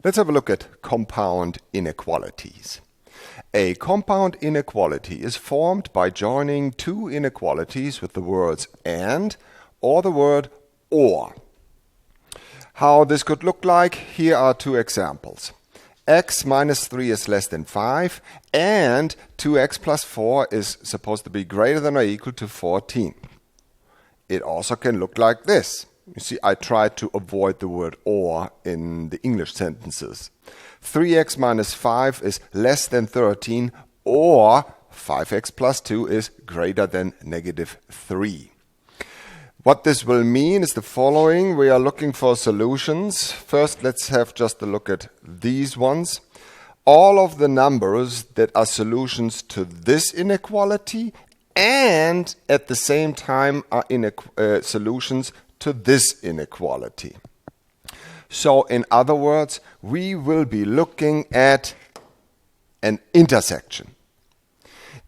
Let's have a look at compound inequalities. A compound inequality is formed by joining two inequalities with the words and or the word or. How this could look like, here are two examples. X minus 3 is less than 5 and 2x plus 4 is supposed to be greater than or equal to 14. It also can look like this. You see, I tried to avoid the word or in the English sentences. 3x minus 5 is less than 13 or 5x plus 2 is greater than negative 3. What this will mean is the following. We are looking for solutions. First, let's have just a look at these ones. All of the numbers that are solutions to this inequality and at the same time are solutions to this inequality. So in other words, we will be looking at an intersection.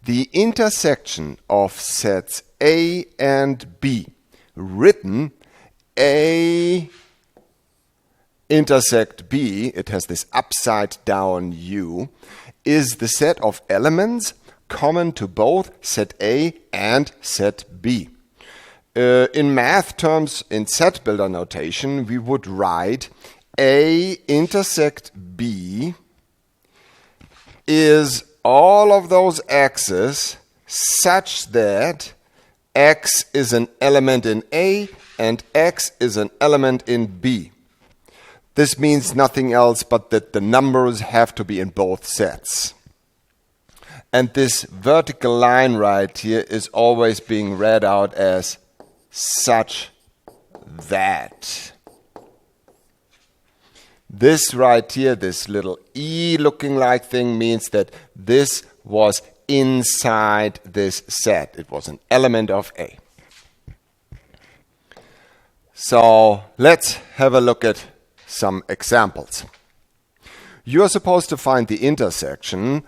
The intersection of sets A and B, written A intersect B, it has this upside down U, is the set of elements common to both set A and set B. In math terms, in set builder notation, we would write A intersect B is all of those x's such that x is an element in A and x is an element in B. This means nothing else but that the numbers have to be in both sets. And this vertical line right here is always being read out as such that. This right here, this little E looking like thing, means that this was inside this set. It was an element of A. So let's have a look at some examples. You are supposed to find the intersection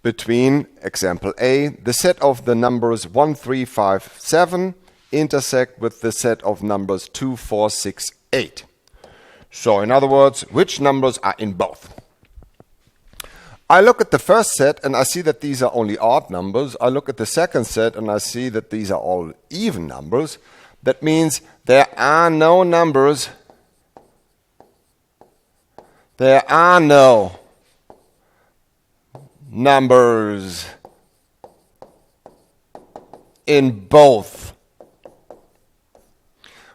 between example A, the set of the numbers 1, 3, 5, 7, intersect with the set of numbers 2, 4, 6, 8. So in other words, which numbers are in both? I look at the first set and I see that these are only odd numbers. I look at the second set and I see that these are all even numbers. That means there are no numbers. There are no numbers in both.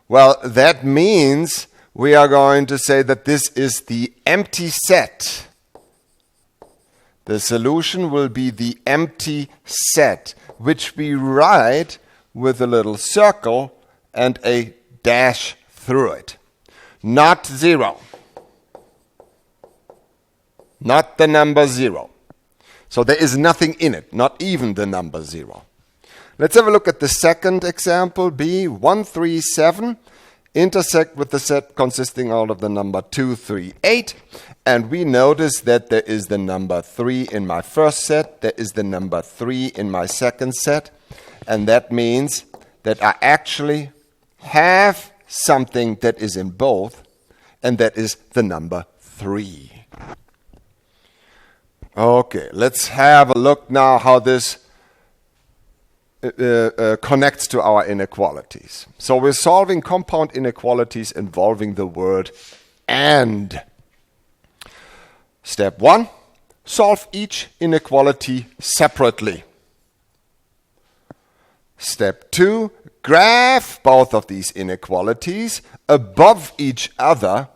Well, that means we are going to say that this is the empty set. The solution will be the empty set, which we write with a little circle and a dash through it. Not 0. Not the number 0. So there is nothing in it, not even the number 0. Let's have a look at the second example, B, 1, 3, 7, intersect with the set consisting out of the number 2, 3, 8. And we notice that there is the number 3 in my first set, there is the number 3 in my second set. And that means that I actually have something that is in both, and that is the number 3. Okay, let's have a look now how this connects to our inequalities. So we're solving compound inequalities involving the word and. Step 1, solve each inequality separately. Step 2, graph both of these inequalities above each other.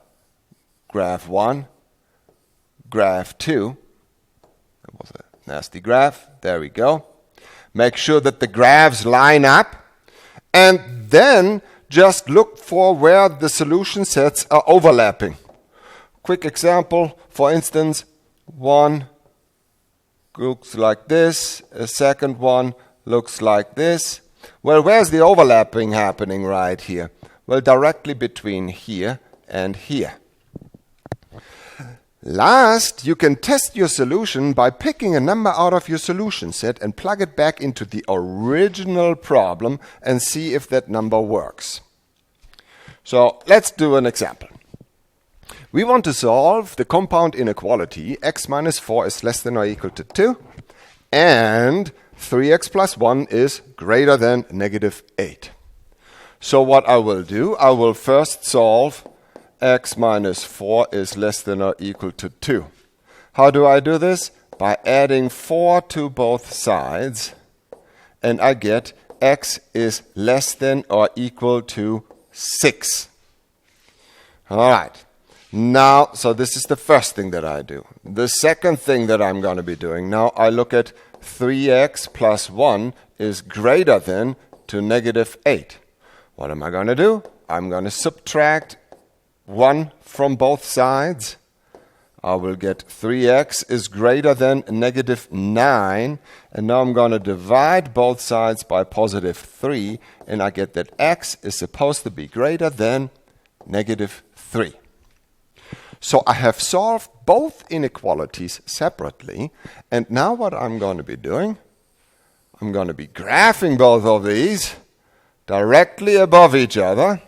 Graph 1, graph 2. That was a nasty graph. There we go. Make sure that the graphs line up, and then just look for where the solution sets are overlapping. Quick example, for instance, one looks like this, a second one looks like this. Well, where's the overlapping happening right here? Well, directly between here and here. Last, you can test your solution by picking a number out of your solution set and plug it back into the original problem and see if that number works. So let's do an example. We want to solve the compound inequality x minus 4 is less than or equal to 2 and 3x plus 1 is greater than negative 8. So what I will do, I will first solve x minus 4 is less than or equal to 2. How do I do this? By adding 4 to both sides, and I get x is less than or equal to 6. All right. Now, so this is the first thing that I do. The second thing that I'm going to be doing, now I look at 3x plus 1 is greater than to negative 8. What am I going to do? I'm going to subtract 1 from both sides. I will get 3x is greater than negative 9. And now I'm going to divide both sides by positive 3. And I get that x is supposed to be greater than negative 3. So I have solved both inequalities separately. And now what I'm going to be doing, I'm going to be graphing both of these directly above each other,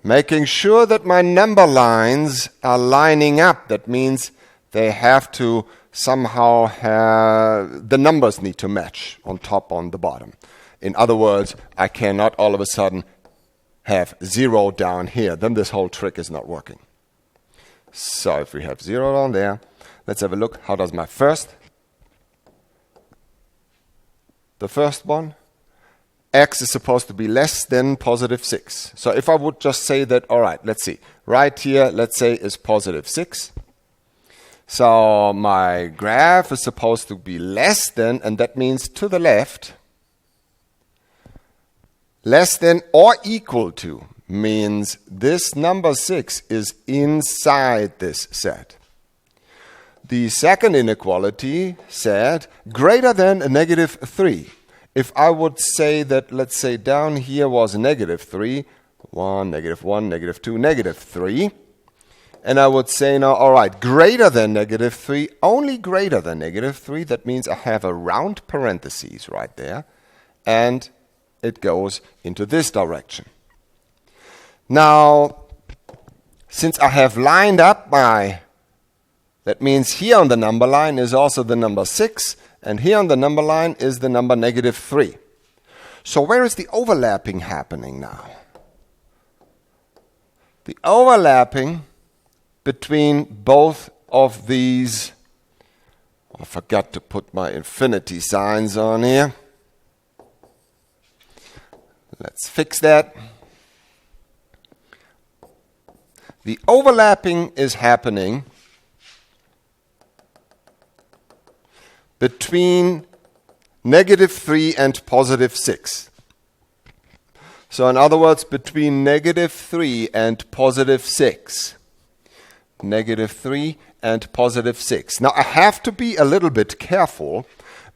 making sure that my number lines are lining up. That means they have to somehow have, the numbers need to match on top, on the bottom. In other words, I cannot all of a sudden have 0 down here. Then this whole trick is not working. So if we have 0 down there, let's have a look. How does my the first one? X is supposed to be less than positive 6. So if I would just say that, all right, let's see. Right here, let's say, is positive 6. So my graph is supposed to be less than, and that means to the left. Less than or equal to means this number 6 is inside this set. The second inequality said greater than a negative 3. If I would say that, let's say down here was negative 3, 1, negative 1, negative 2, negative 3, and I would say now, all right, greater than negative 3, only greater than negative 3, that means I have a round parentheses right there, and it goes into this direction. Now, since I have lined up that means here on the number line is also the number 6, and here on the number line is the number negative 3. So where is the overlapping happening now? The overlapping between both of these, I forgot to put my infinity signs on here. Let's fix that. The overlapping is happening between negative 3 and positive 6. So in other words, between negative 3 and positive 6. Negative 3 and positive 6. Now I have to be a little bit careful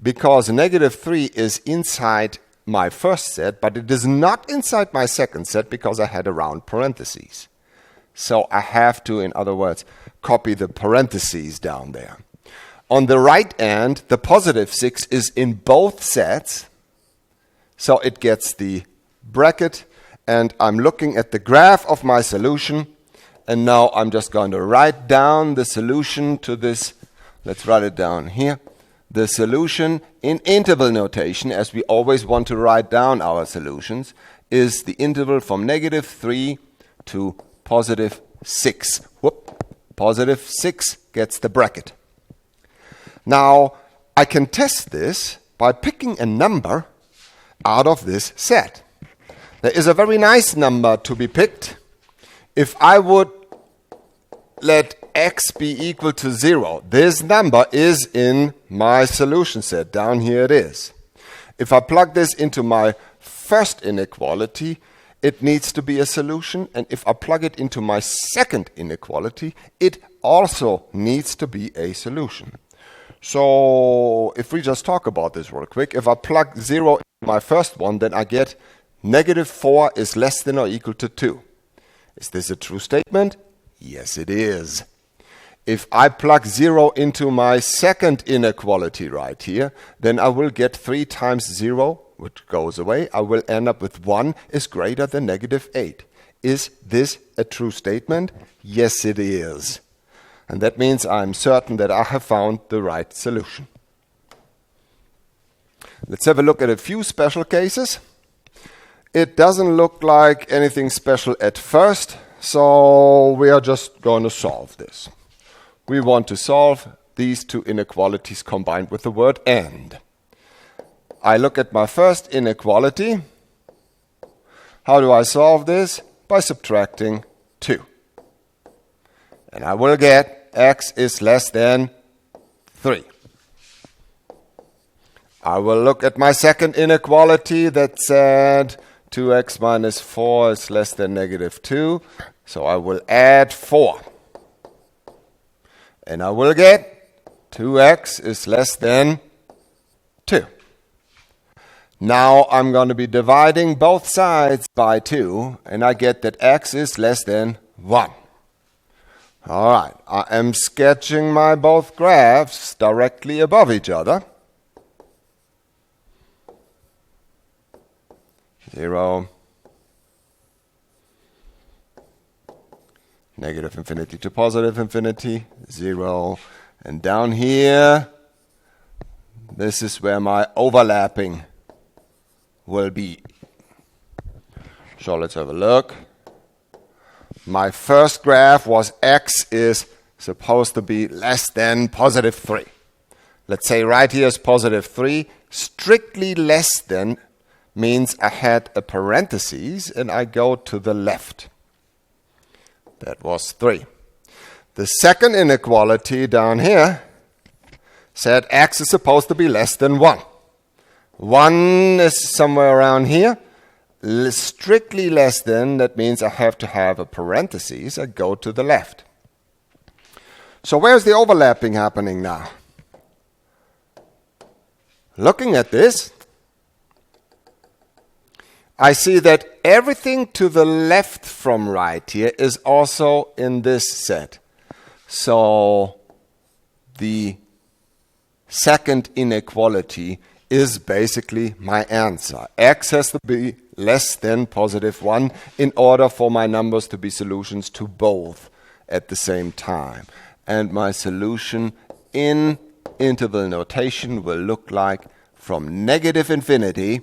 because negative 3 is inside my first set, but it is not inside my second set because I had a round parentheses. So I have to, in other words, copy the parentheses down there. On the right end, the positive 6 is in both sets, so it gets the bracket, and I'm looking at the graph of my solution, and now I'm just going to write down the solution to this. Let's write it down here. The solution in interval notation, as we always want to write down our solutions, is the interval from negative 3 to positive 6. Whoop. Positive 6 gets the bracket. Now, I can test this by picking a number out of this set. There is a very nice number to be picked. If I would let x be equal to 0, this number is in my solution set. Down here it is. If I plug this into my first inequality, it needs to be a solution. And if I plug it into my second inequality, it also needs to be a solution. So if we just talk about this real quick, if I plug 0 into my first one, then I get negative 4 is less than or equal to 2. Is this a true statement? Yes, it is. If I plug 0 into my second inequality right here, then I will get 3 times 0, which goes away. I will end up with 1 is greater than negative 8. Is this a true statement? Yes, it is. And that means I'm certain that I have found the right solution. Let's have a look at a few special cases. It doesn't look like anything special at first, so we are just going to solve this. We want to solve these two inequalities combined with the word and. I look at my first inequality. How do I solve this? By subtracting 2. And I will get x is less than 3. I will look at my second inequality that said 2x minus 4 is less than negative 2. So I will add 4. And I will get 2x is less than 2. Now I'm going to be dividing both sides by 2, and I get that x is less than 1. All right, I am sketching my both graphs directly above each other. 0, negative infinity to positive infinity, 0. And down here, this is where my overlapping will be. So let's have a look. My first graph was x is supposed to be less than positive 3. Let's say right here is positive 3. Strictly less than means I had a parenthesis and I go to the left. That was 3. The second inequality down here said x is supposed to be less than 1. 1 is somewhere around here. Strictly less than, that means I have to have a parenthesis. I go to the left. So where's the overlapping happening now? Looking at this, I see that everything to the left from right here is also in this set. So the second inequality is basically my answer. X has to be less than positive 1 in order for my numbers to be solutions to both at the same time. And my solution in interval notation will look like from negative infinity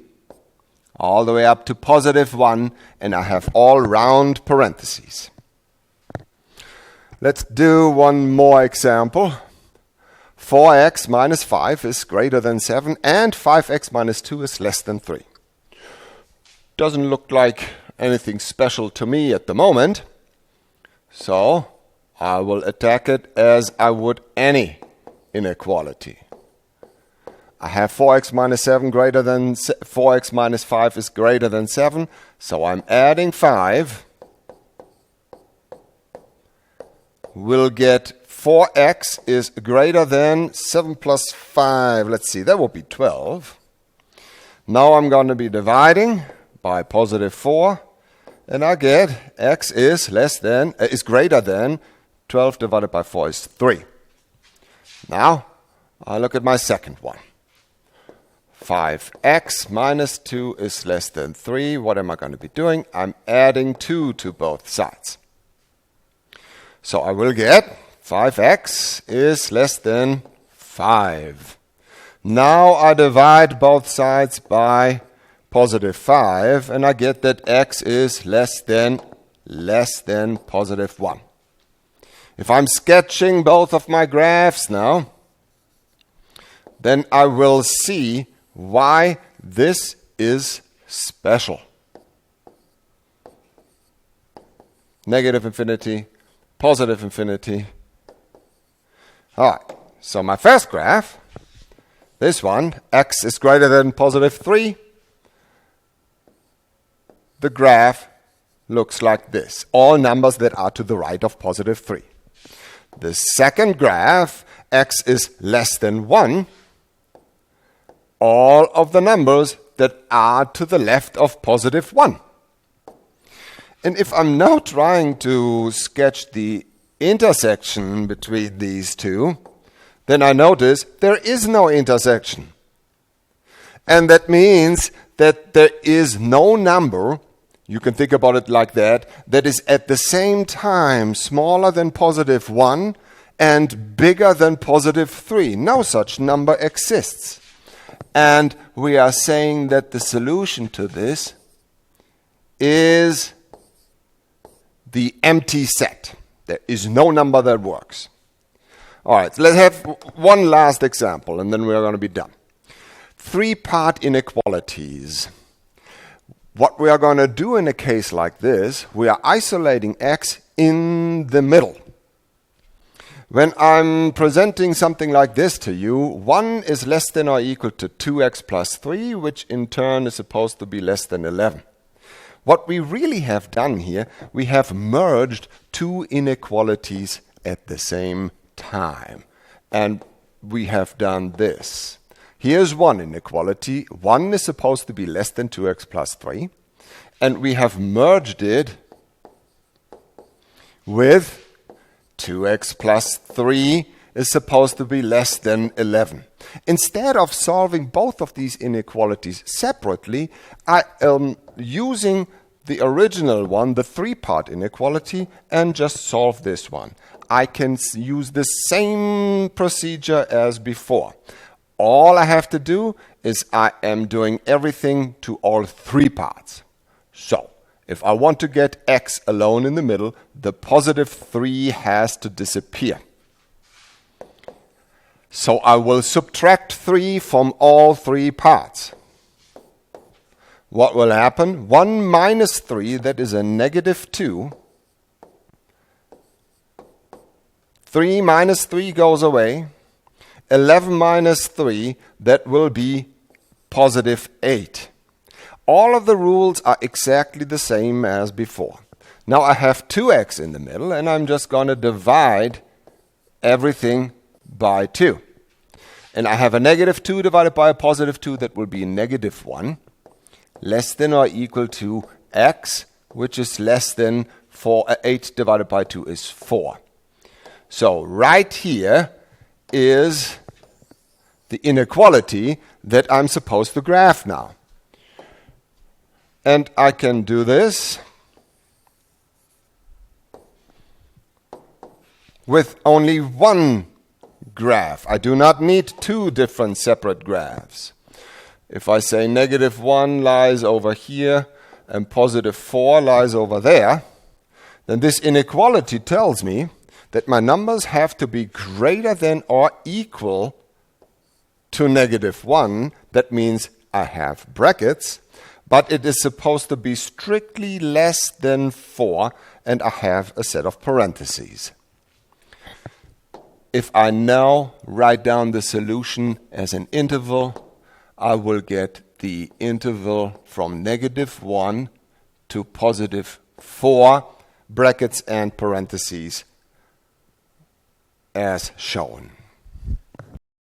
all the way up to positive 1, and I have all round parentheses. Let's do one more example. 4x minus 5 is greater than 7, and 5x minus 2 is less than 3. Doesn't look like anything special to me at the moment, so I will attack it as I would any inequality. I have 4x minus 7 greater than 4x minus 5 is greater than 7, so I'm adding 5. We'll get 4x is greater than 7 plus 5. Let's see, that will be 12. Now I'm going to be dividing by positive 4, and I get x is greater than 12 divided by 4 is 3. Now I look at my second one. 5x minus 2 is less than 3. What am I going to be doing? I'm adding 2 to both sides. So I will get 5x is less than 5. Now I divide both sides by positive 5, and I get that x is less than positive 1. If I'm sketching both of my graphs now, then I will see why this is special. Negative infinity, positive infinity. All right, so my first graph, this one, x is greater than positive 3. The graph looks like this. All numbers that are to the right of positive 3. The second graph, x is less than 1. All of the numbers that are to the left of positive 1. And if I'm now trying to sketch the intersection between these two, then I notice there is no intersection. And that means that there is no number you can think about it like that, that is at the same time smaller than positive 1 and bigger than positive 3. No such number exists. And we are saying that the solution to this is the empty set. There is no number that works. All right, let's have one last example, and then we're going to be done. 3-part inequalities. What we are going to do in a case like this, we are isolating x in the middle. When I'm presenting something like this to you, 1 is less than or equal to 2x plus 3, which in turn is supposed to be less than 11. What we really have done here, we have merged 2 inequalities at the same time. And we have done this. Here's one inequality. 1 is supposed to be less than 2x plus 3. And we have merged it with 2x plus 3 is supposed to be less than 11. Instead of solving both of these inequalities separately, I am using the original one, the 3-part inequality, and just solve this one. I can use the same procedure as before. All I have to do is I am doing everything to all 3 parts. So, if I want to get x alone in the middle, the positive 3 has to disappear. So I will subtract 3 from all 3 parts. What will happen? 1 minus 3, that is a negative 2. 3 minus 3 goes away. 11 minus 3, that will be positive 8. All of the rules are exactly the same as before. Now I have 2x in the middle, and I'm just going to divide everything by 2. And I have a negative 2 divided by a positive 2, that will be negative 1, less than or equal to x, which is less than 8 divided by 2 is 4. So right here is the inequality that I'm supposed to graph now. And I can do this with only one graph. I do not need 2 different separate graphs. If I say negative 1 lies over here and positive 4 lies over there, then this inequality tells me that my numbers have to be greater than or equal to negative 1. That means I have brackets, but it is supposed to be strictly less than 4, and I have a set of parentheses. If I now write down the solution as an interval, I will get the interval from negative 1 to positive 4, brackets and parentheses, as shown.